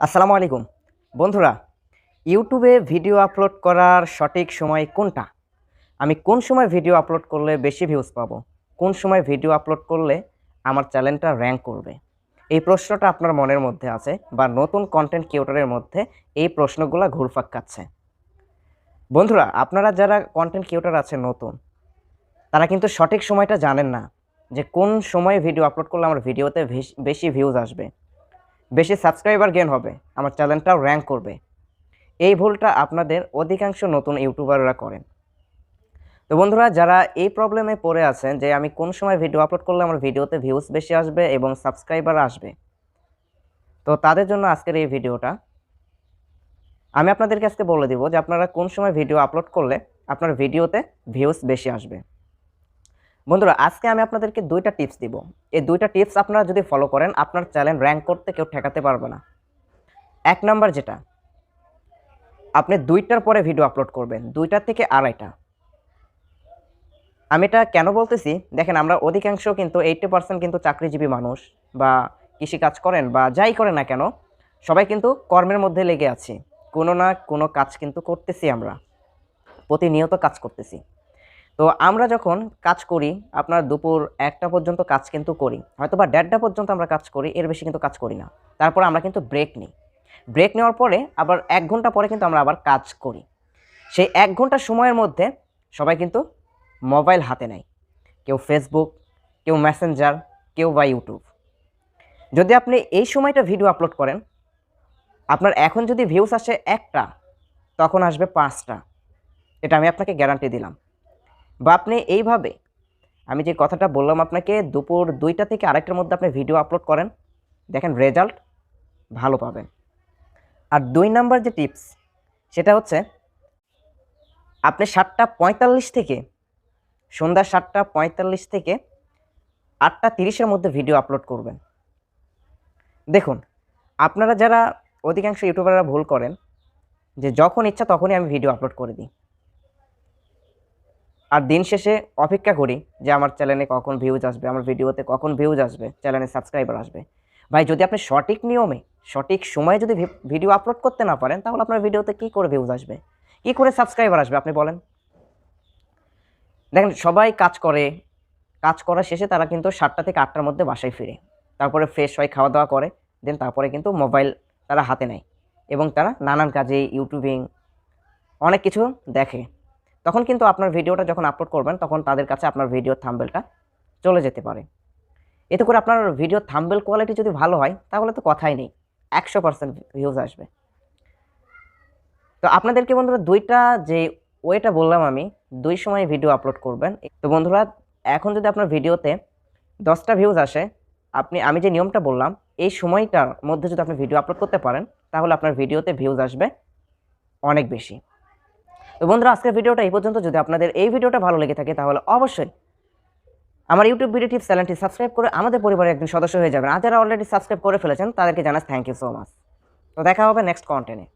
আসসালামু আলাইকুম বন্ধুরা। ইউটিউবে ভিডিও আপলোড করার সঠিক সময় কোনটা? আমি কোন সময় ভিডিও আপলোড করলে বেশি ভিউজ পাবো? কোন সময় ভিডিও আপলোড করলে আমার চ্যানেলটা র‍্যাংক করবে? এই প্রশ্নটা আপনার মনের মধ্যে আছে বা নতুন কনটেন্ট ক্রিয়েটরের মধ্যে এই প্রশ্নগুলা ঘুরপাক খাচ্ছে। বন্ধুরা, আপনারা যারা কনটেন্ট ক্রিয়েটর আছেন নতুন, তারা কিন্তু সঠিক সময়টা জানেন না যে কোন সময়ে ভিডিও আপলোড করলে আমার ভিডিওতে বেশি ভিউজ আসবে, বেশি সাবস্ক্রাইবার গেইন হবে, আমার চ্যানেলটাও র‍্যাংক করবে। এই ভুলটা আপনাদের অধিকাংশ নতুন ইউটিউবাররা করেন। তো বন্ধুরা, যারা এই প্রবলেমে পড়ে আছেন যে আমি কোন সময় ভিডিও আপলোড করলে আমার ভিডিওতে ভিউজ বেশি আসবে এবং সাবস্ক্রাইবার আসবে, তো তাদের জন্য আজকের এই ভিডিওটা। আমি আপনাদেরকে আজকে বলে দিব যে আপনারা কোন সময় ভিডিও আপলোড করলে আপনার ভিডিওতে ভিউজ বেশি আসবে। বন্ধুরা, আজকে আমি আপনাদেরকে 2টা টিপস দিব। এই 2টা টিপস আপনারা যদি ফলো করেন, আপনার চ্যানেল র‍্যাংক করতে কেউ ঠেকাতে পারবে না। 1 নাম্বার যেটা, আপনি 2টার পরে ভিডিও আপলোড করবেন, 2টা থেকে 2:30টা। আমি এটা কেন বলতেছি দেখেন, আমরা অধিকাংশ কিন্তু 80% কিন্তু চাকরিজীবী মানুষ বা কৃষিকাজ করেন বা যাই করেন না কেন, সবাই কিন্তু কর্মের মধ্যে লেগে আছি। কোনো না কোনো কাজ কিন্তু করতেছি, আমরা প্রতিনিয়ত কাজ করতেছি। তো আমরা যখন কাজ করি, আপনার দুপুর 1টা পর্যন্ত কাজ কিন্তু করি, হয়তো বা 1:30টা পর্যন্ত আমরা কাজ করি, এর বেশি কিন্তু কাজ করি না। তারপরে আমরা কিন্তু ব্রেক নিই। ব্রেক নেওয়ার পরে আবার 1 ঘন্টা পরে কিন্তু আমরা আবার কাজ করি। সেই 1 ঘন্টা সময়ের মধ্যে সবাই কিন্তু মোবাইল হাতে নেয়। কেউ ফেসবুক, কেউ মেসেঞ্জার, কেউ বা ইউটিউব। যদি আপনি এই সময়টা ভিডিও আপলোড করেন, আপনার এখন যদি ভিউজ আসে 1টা, তখন আসবে 5টা। এটা আমি আপনাকে গ্যারান্টি দিলাম। বা আপনি এইভাবে, আমি যে কথাটা বললাম আপনাকে, দুপুর 2টা থেকে 2:30টার মধ্যে আপনি ভিডিও আপলোড করেন, দেখেন রেজাল্ট ভালো পাবেন। আর 2 নাম্বার যে টিপস, সেটা হচ্ছে আপনি 7:45 থেকে, সন্ধ্যা 7:45 থেকে 8:30-এর মধ্যে ভিডিও আপলোড করবেন। দেখুন, আপনারা যারা অধিকাংশ ইউটিউবাররা ভুল করেন যে যখন ইচ্ছা তখনই আমি ভিডিও আপলোড করে দিই, আর দিন শেষে অপেক্ষা করি যে আমার চ্যানেলে কখন ভিউজ আসবে, আমার ভিডিওতে কখন ভিউজ আসবে, চ্যানেলে সাবস্ক্রাইবার আসবে। ভাই, যদি আপনি সঠিক নিয়মে সঠিক সময়ে যদি ভিডিও আপলোড করতে না পারেন, তাহলে আপনার ভিডিওতে কী করে ভিউজ আসবে, কী করে সাবস্ক্রাইবার আসবে আপনি বলেন? দেখেন, সবাই কাজ করে, কাজ করার শেষে তারা কিন্তু 7টা থেকে 8টার মধ্যে বাসায় ফিরে। তারপরে ফ্রেশ হয়, খাওয়া-দাওয়া করে, দেন তারপরে কিন্তু মোবাইল তারা হাতে নেয় এবং তারা নানান কাজে ইউটিউবিং অনেক কিছু দেখে। তখন কিন্তু আপনার ভিডিওটা যখন আপলোড করবেন, তখন তাদের কাছে আপনার ভিডিওর থাম্বনেলটা চলে যেতে পারে। এতে করে আপনার ভিডিওর থাম্বনেল কোয়ালিটি যদি ভালো হয়, তাহলে তো কথাই নেই, 100% ভিউজ আসবে। তো আপনাদেরকে বন্ধুরা 2টা যে ওয়েটা বললাম আমি, 2 সময়ে ভিডিও আপলোড করবেন। তো বন্ধুরা, এখন যদি আপনার ভিডিওতে 10টা ভিউজ আসে, আমি যে নিয়মটা বললাম, এই সময়টার মধ্যে যদি আপনি ভিডিও আপলোড করতে পারেন, তাহলে আপনার ভিডিওতে ভিউজ আসবে অনেক বেশি। তো বন্ধুরা, আজকের ভিডিওটা এই পর্যন্ত। যদি আপনাদের এই ভিডিওটা ভালো লেগে থাকে, তাহলে অবশ্যই আমার ইউটিউব ভিডিও টিপস চ্যানেলটি সাবস্ক্রাইব করে আমাদের পরিবারের একজন সদস্য হয়ে যাবেন। আর যারা অলরেডি সাবস্ক্রাইব করে ফেলেছেন, তাদেরকে জানাই থ্যাংক ইউ সো মাচ। তো দেখা হবে নেক্সট কন্টেন্টে।